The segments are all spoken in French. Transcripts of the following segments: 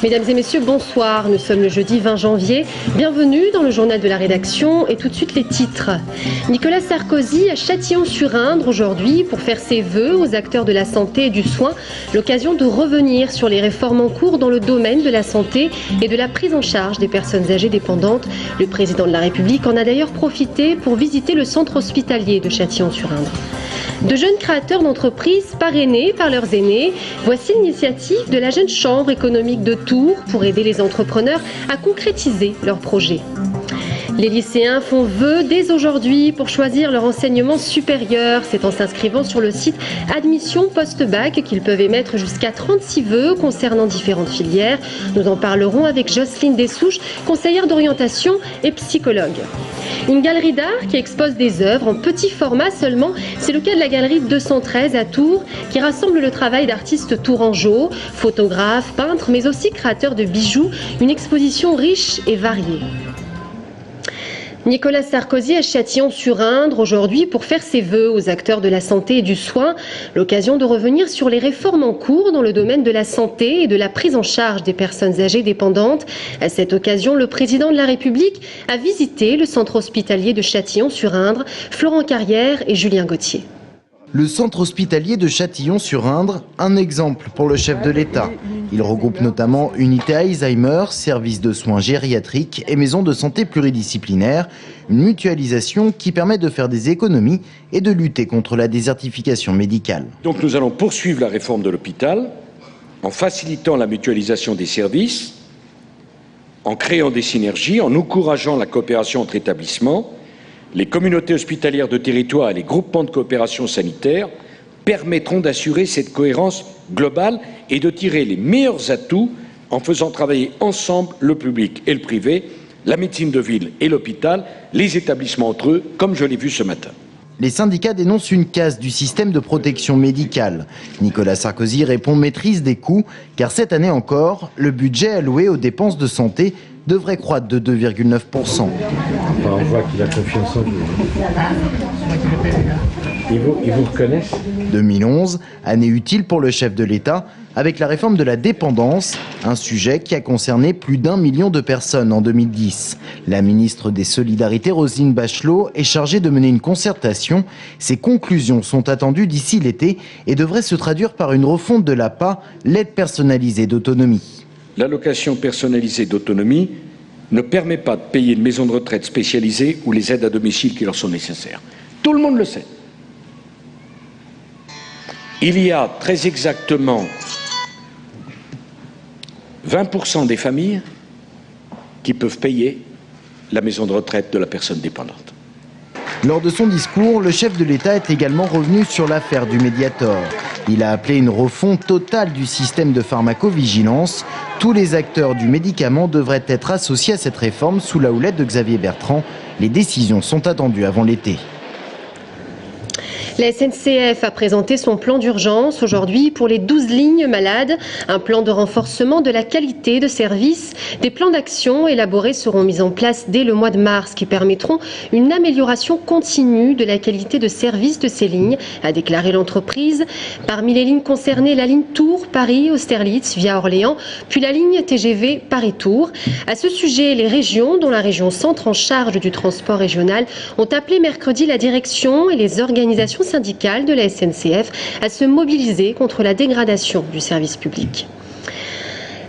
Mesdames et messieurs, bonsoir. Nous sommes le jeudi 20 janvier. Bienvenue dans le journal de la rédaction et tout de suite les titres. Nicolas Sarkozy à Châtillon-sur-Indre aujourd'hui pour faire ses vœux aux acteurs de la santé et du soin. L'occasion de revenir sur les réformes en cours dans le domaine de la santé et de la prise en charge des personnes âgées dépendantes. Le président de la République en a d'ailleurs profité pour visiter le centre hospitalier de Châtillon-sur-Indre. De jeunes créateurs d'entreprises parrainés par leurs aînés. Voici l'initiative de la Jeune Chambre économique de Tours pour aider les entrepreneurs à concrétiser leurs projets. Les lycéens font vœu dès aujourd'hui pour choisir leur enseignement supérieur. C'est en s'inscrivant sur le site Admission Post-Bac qu'ils peuvent émettre jusqu'à 36 vœux concernant différentes filières. Nous en parlerons avec Jocelyne Dessouches, conseillère d'orientation et psychologue. Une galerie d'art qui expose des œuvres en petit format seulement. C'est le cas de la galerie 213 à Tours qui rassemble le travail d'artistes tourangeaux, photographes, peintres, mais aussi créateurs de bijoux. Une exposition riche et variée. Nicolas Sarkozy à Châtillon-sur-Indre aujourd'hui pour faire ses vœux aux acteurs de la santé et du soin. L'occasion de revenir sur les réformes en cours dans le domaine de la santé et de la prise en charge des personnes âgées dépendantes. À cette occasion, le président de la République a visité le centre hospitalier de Châtillon-sur-Indre, Florent Carrière et Julien Gauthier. Le centre hospitalier de Châtillon-sur-Indre, un exemple pour le chef de l'État. Il regroupe notamment unité Alzheimer, service de soins gériatriques et maison de santé pluridisciplinaire. Une mutualisation qui permet de faire des économies et de lutter contre la désertification médicale. Donc nous allons poursuivre la réforme de l'hôpital en facilitant la mutualisation des services, en créant des synergies, en encourageant la coopération entre établissements. Les communautés hospitalières de territoire et les groupements de coopération sanitaire permettront d'assurer cette cohérence globale et de tirer les meilleurs atouts en faisant travailler ensemble le public et le privé, la médecine de ville et l'hôpital, les établissements entre eux, comme je l'ai vu ce matin. Les syndicats dénoncent une casse du système de protection médicale. Nicolas Sarkozy répond maîtrise des coûts, car cette année encore, le budget alloué aux dépenses de santé devrait croître de 2,9%. On voit qu'il a confiance en vous. Ils vous reconnaissent. 2011, année utile pour le chef de l'État, avec la réforme de la dépendance, un sujet qui a concerné plus d'1 million de personnes en 2010. La ministre des Solidarités, Roselyne Bachelot, est chargée de mener une concertation. Ses conclusions sont attendues d'ici l'été et devraient se traduire par une refonte de l'APA, l'aide personnalisée d'autonomie. L'allocation personnalisée d'autonomie ne permet pas de payer une maison de retraite spécialisée ou les aides à domicile qui leur sont nécessaires. Tout le monde le sait. Il y a très exactement 20% des familles qui peuvent payer la maison de retraite de la personne dépendante. Lors de son discours, le chef de l'État est également revenu sur l'affaire du Mediator. Il a appelé une refonte totale du système de pharmacovigilance. Tous les acteurs du médicament devraient être associés à cette réforme sous la houlette de Xavier Bertrand. Les décisions sont attendues avant l'été. La SNCF a présenté son plan d'urgence aujourd'hui pour les 12 lignes malades. Un plan de renforcement de la qualité de service. Des plans d'action élaborés seront mis en place dès le mois de mars qui permettront une amélioration continue de la qualité de service de ces lignes, a déclaré l'entreprise. Parmi les lignes concernées, la ligne Tours-Paris-Austerlitz via Orléans, puis la ligne TGV Paris-Tours. À ce sujet, les régions, dont la région Centre en charge du transport régional, ont appelé mercredi la direction et les organisations syndicales de la SNCF à se mobiliser contre la dégradation du service public.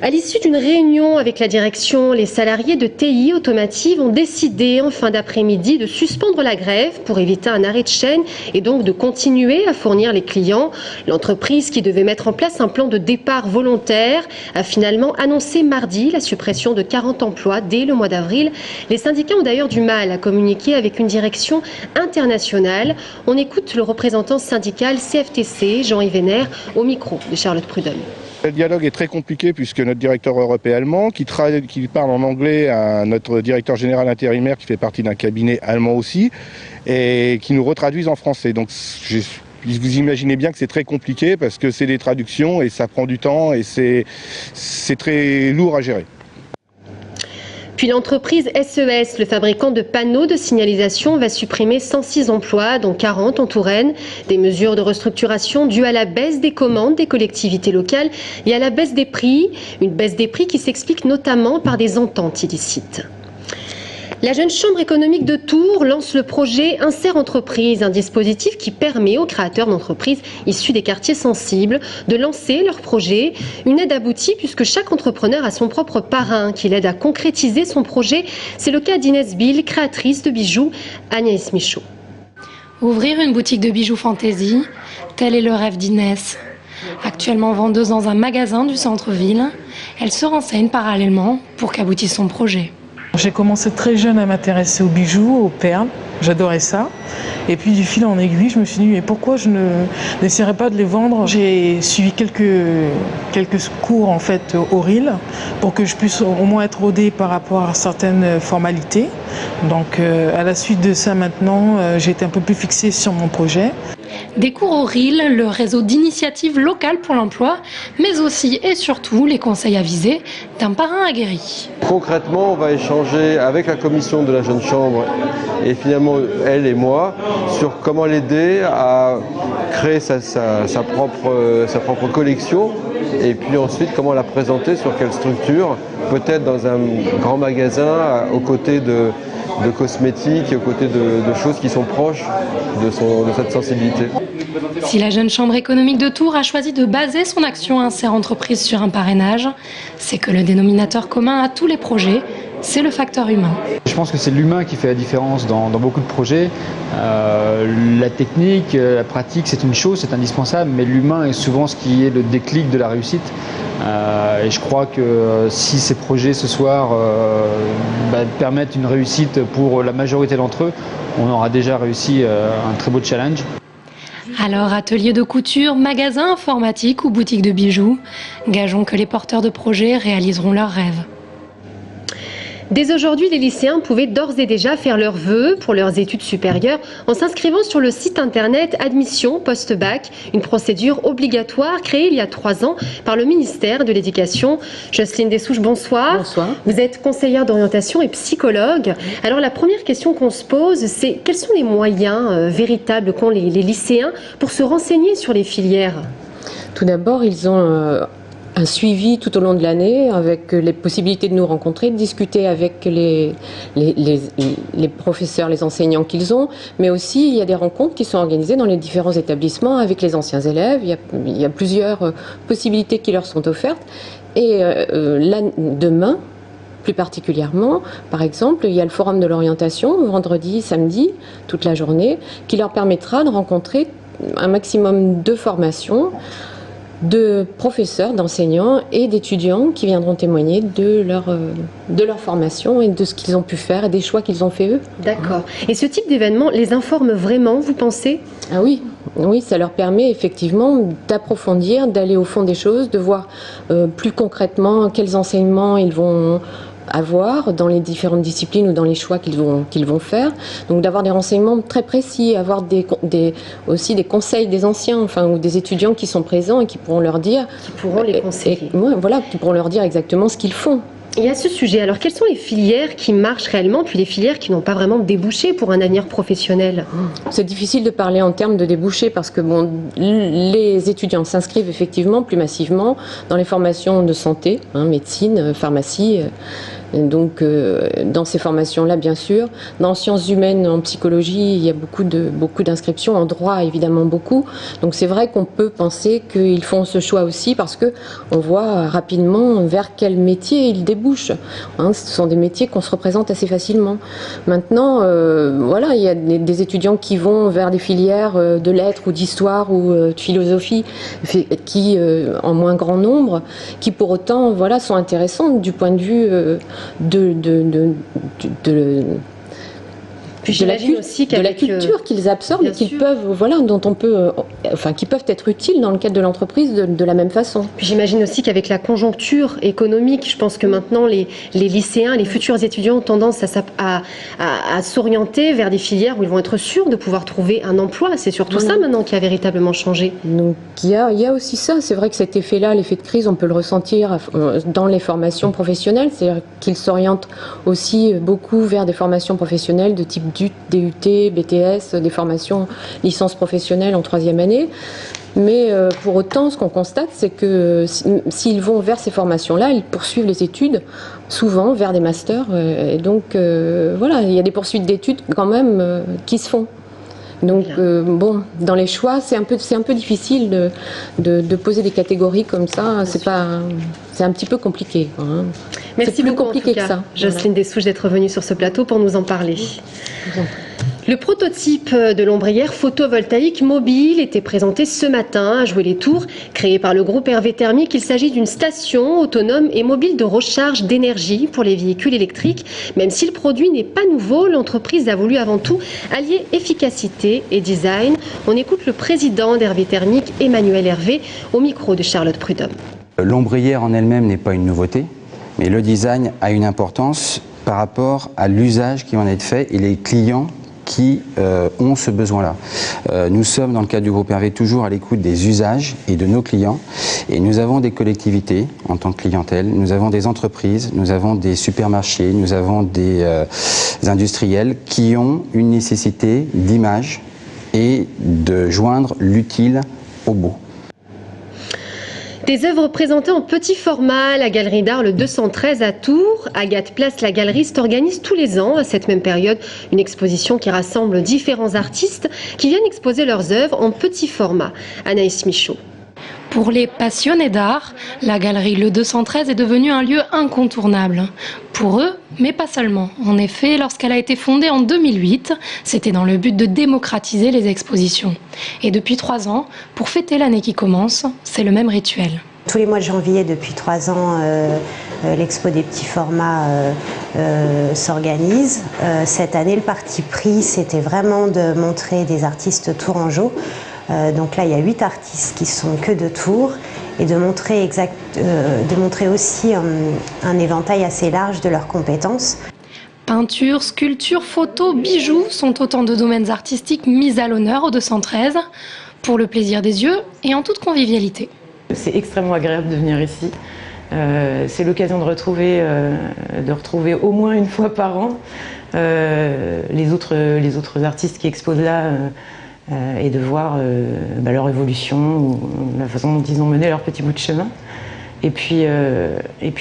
À l'issue d'une réunion avec la direction, les salariés de TI Automotive ont décidé en fin d'après-midi de suspendre la grève pour éviter un arrêt de chaîne et donc de continuer à fournir les clients. L'entreprise, qui devait mettre en place un plan de départ volontaire, a finalement annoncé mardi la suppression de 40 emplois dès le mois d'avril. Les syndicats ont d'ailleurs du mal à communiquer avec une direction internationale. On écoute le représentant syndical CFTC, Jean-Yves Vénère, au micro de Charlotte Prudhomme. Le dialogue est très compliqué puisque notre directeur européen allemand, qui parle en anglais à notre directeur général intérimaire qui fait partie d'un cabinet allemand aussi, et qui nous retraduisent en français. Donc vous imaginez bien que c'est très compliqué parce que c'est des traductions et ça prend du temps et c'est très lourd à gérer. Puis l'entreprise SES, le fabricant de panneaux de signalisation, va supprimer 106 emplois, dont 40 en Touraine. Des mesures de restructuration dues à la baisse des commandes des collectivités locales et à la baisse des prix. Une baisse des prix qui s'explique notamment par des ententes illicites. La jeune chambre économique de Tours lance le projet Insert Entreprise, un dispositif qui permet aux créateurs d'entreprises issus des quartiers sensibles de lancer leur projet. Une aide aboutie puisque chaque entrepreneur a son propre parrain qui l'aide à concrétiser son projet. C'est le cas d'Inès Bill, créatrice de bijoux, Agnès Michaud. Ouvrir une boutique de bijoux fantaisie, tel est le rêve d'Inès. Actuellement vendeuse dans un magasin du centre-ville, elle se renseigne parallèlement pour qu'aboutisse son projet. J'ai commencé très jeune à m'intéresser aux bijoux, aux perles, j'adorais ça. Et puis du fil en aiguille, je me suis dit mais pourquoi je n'essaierais pas de les vendre. J'ai suivi quelques cours en fait au RIL pour que je puisse au moins être rodée par rapport à certaines formalités. Donc à la suite de ça maintenant, j'ai été un peu plus fixée sur mon projet. Des cours au RIL, le réseau d'initiatives locales pour l'emploi, mais aussi et surtout les conseils avisés d'un parrain aguerri. Concrètement, on va échanger avec la commission de la Jeune Chambre et finalement elle et moi sur comment l'aider à créer sa propre collection et puis ensuite comment la présenter, sur quelle structure, peut-être dans un grand magasin aux côtés de cosmétiques et aux côtés de choses qui sont proches de cette sensibilité. Si la jeune chambre économique de Tours a choisi de baser son action Insert Entreprise sur un parrainage, c'est que le dénominateur commun à tous les projets, c'est le facteur humain. Je pense que c'est l'humain qui fait la différence dans beaucoup de projets. La technique, la pratique, c'est une chose, c'est indispensable, mais l'humain est souvent ce qui est le déclic de la réussite. Et je crois que si ces projets ce soir permettent une réussite pour la majorité d'entre eux, on aura déjà réussi un très beau challenge. Alors, atelier de couture, magasin informatique ou boutique de bijoux, gageons que les porteurs de projets réaliseront leurs rêves. Dès aujourd'hui, les lycéens pouvaient d'ores et déjà faire leurs vœux pour leurs études supérieures en s'inscrivant sur le site internet Admission Post-Bac, une procédure obligatoire créée il y a 3 ans par le ministère de l'Éducation. Jocelyne Dessouche, bonsoir. Bonsoir. Vous êtes conseillère d'orientation et psychologue. Alors la première question qu'on se pose, c'est quels sont les moyens véritables qu'ont les lycéens pour se renseigner sur les filières? Tout d'abord, ils ont un suivi tout au long de l'année avec les possibilités de nous rencontrer, de discuter avec les professeurs, les enseignants qu'ils ont, mais aussi il y a des rencontres qui sont organisées dans les différents établissements avec les anciens élèves. Il y a plusieurs possibilités qui leur sont offertes. Et là, demain, plus particulièrement, par exemple, il y a le forum de l'orientation, vendredi, samedi, toute la journée, qui leur permettra de rencontrer un maximum de formations, de professeurs, d'enseignants et d'étudiants qui viendront témoigner de leur formation et de ce qu'ils ont pu faire et des choix qu'ils ont fait eux. D'accord. Et ce type d'événement les informe vraiment, vous pensez? Ah oui, oui, ça leur permet effectivement d'approfondir, d'aller au fond des choses, de voir plus concrètement quels enseignements ils vont avoir dans les différentes disciplines ou dans les choix qu'ils vont faire. Donc d'avoir des renseignements très précis, avoir aussi des conseils des anciens, ou des étudiants qui sont présents et qui pourront leur dire... Qui pourront les conseiller. Qui pourront leur dire exactement ce qu'ils font. Et à ce sujet, alors quelles sont les filières qui marchent réellement, puis les filières qui n'ont pas vraiment débouché pour un avenir professionnel? C'est difficile de parler en termes de débouché parce que les étudiants s'inscrivent effectivement plus massivement dans les formations de santé, médecine, pharmacie. Donc dans ces formations-là, bien sûr. Dans sciences humaines, en psychologie, il y a beaucoup d'inscriptions, en droit évidemment beaucoup. Donc c'est vrai qu'on peut penser qu'ils font ce choix aussi parce que on voit rapidement vers quel métier ils débouchent. Ce sont des métiers qu'on se représente assez facilement. Maintenant, il y a des étudiants qui vont vers des filières de lettres ou d'histoire ou de philosophie, qui en moins grand nombre, qui pour autant sont intéressantes du point de vue Puis j'imagine aussi de la culture qu'ils absorbent et qu'ils peuvent, voilà, dont on peut, enfin, qui peuvent être utiles dans le cadre de l'entreprise de la même façon. Puis j'imagine aussi qu'avec la conjoncture économique, je pense que maintenant les lycéens, les futurs étudiants ont tendance à s'orienter vers des filières où ils vont être sûrs de pouvoir trouver un emploi. C'est surtout ça maintenant qui a véritablement changé. Donc il y a aussi ça. C'est vrai que cet effet-là, l'effet de crise, on peut le ressentir dans les formations professionnelles. C'est-à-dire qu'ils s'orientent aussi beaucoup vers des formations professionnelles de type DUT, BTS, des formations licence professionnelle en 3e année. Mais pour autant, ce qu'on constate, c'est que s'ils vont vers ces formations-là, ils poursuivent les études souvent vers des masters. Et donc, voilà, il y a des poursuites d'études quand même qui se font. Donc, bon, dans les choix, c'est un peu difficile de poser des catégories comme ça. C'est un petit peu compliqué. Hein. Merci beaucoup, compliqué que ça. Jocelyne Dessouche, d'être venue sur ce plateau pour nous en parler. Le prototype de l'ombrière photovoltaïque mobile était présenté ce matin à Joué-les-Tours. Créé par le groupe Hervé Thermique, il s'agit d'une station autonome et mobile de recharge d'énergie pour les véhicules électriques. Même si le produit n'est pas nouveau, l'entreprise a voulu avant tout allier efficacité et design. On écoute le président d'Hervé Thermique, Emmanuel Hervé, au micro de Charlotte Prudhomme. L'ombrière en elle-même n'est pas une nouveauté, mais le design a une importance par rapport à l'usage qui en est fait et les clients qui ont ce besoin-là. Nous sommes, dans le cadre du groupe Hervé, toujours à l'écoute des usages et de nos clients. Et nous avons des collectivités en tant que clientèle, nous avons des entreprises, nous avons des supermarchés, nous avons des industriels qui ont une nécessité d'image et de joindre l'utile au beau. Des œuvres présentées en petit format à la Galerie d'Art le 213 à Tours. Agathe Place, la galeriste, organise tous les ans, à cette même période, une exposition qui rassemble différents artistes qui viennent exposer leurs œuvres en petit format. Anaïs Michaud. Pour les passionnés d'art, la galerie Le 213 est devenue un lieu incontournable. Pour eux, mais pas seulement. En effet, lorsqu'elle a été fondée en 2008, c'était dans le but de démocratiser les expositions. Et depuis 3 ans, pour fêter l'année qui commence, c'est le même rituel. Tous les mois de janvier, depuis 3 ans, l'expo des petits formats s'organise. Cette année, le parti pris, c'était vraiment de montrer des artistes tourangeaux. Donc là, il y a 8 artistes qui sont que de Tours et de montrer aussi un éventail assez large de leurs compétences. Peinture, sculpture, photo, bijoux sont autant de domaines artistiques mis à l'honneur au 213 pour le plaisir des yeux et en toute convivialité. C'est extrêmement agréable de venir ici. C'est l'occasion de retrouver au moins une fois par an les autres artistes qui exposent là. Et de voir leur évolution ou la façon dont ils ont mené leur petit bout de chemin. Et puis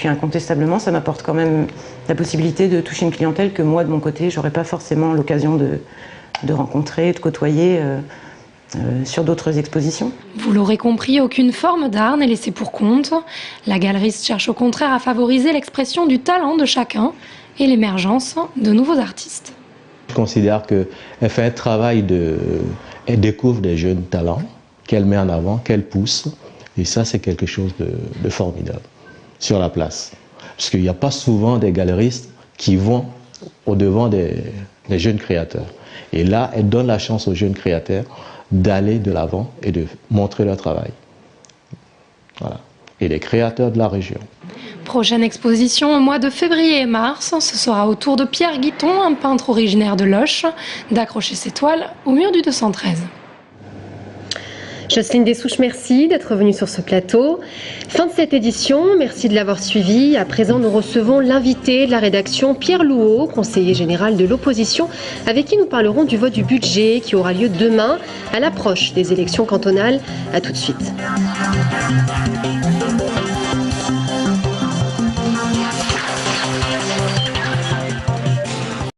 incontestablement, ça m'apporte quand même la possibilité de toucher une clientèle que moi, de mon côté, j'aurais pas forcément l'occasion de rencontrer, de côtoyer sur d'autres expositions. Vous l'aurez compris, aucune forme d'art n'est laissée pour compte. La galeriste cherche au contraire à favoriser l'expression du talent de chacun et l'émergence de nouveaux artistes. Je considère qu'elle fait un travail elle découvre des jeunes talents qu'elle met en avant, qu'elle pousse. Et ça, c'est quelque chose de formidable sur la place. Parce qu'il n'y a pas souvent des galeristes qui vont au-devant des jeunes créateurs. Et là, elle donne la chance aux jeunes créateurs d'aller de l'avant et de montrer leur travail. Voilà. Et les créateurs de la région. Prochaine exposition au mois de février et mars, ce sera au tour de Pierre Guiton, un peintre originaire de Loches, d'accrocher ses toiles au mur du 213. Jocelyne Dessouche, merci d'être venue sur ce plateau. Fin de cette édition, merci de l'avoir suivi. À présent, nous recevons l'invité de la rédaction, Pierre Louot, conseiller général de l'opposition, avec qui nous parlerons du vote du budget qui aura lieu demain à l'approche des élections cantonales. A tout de suite.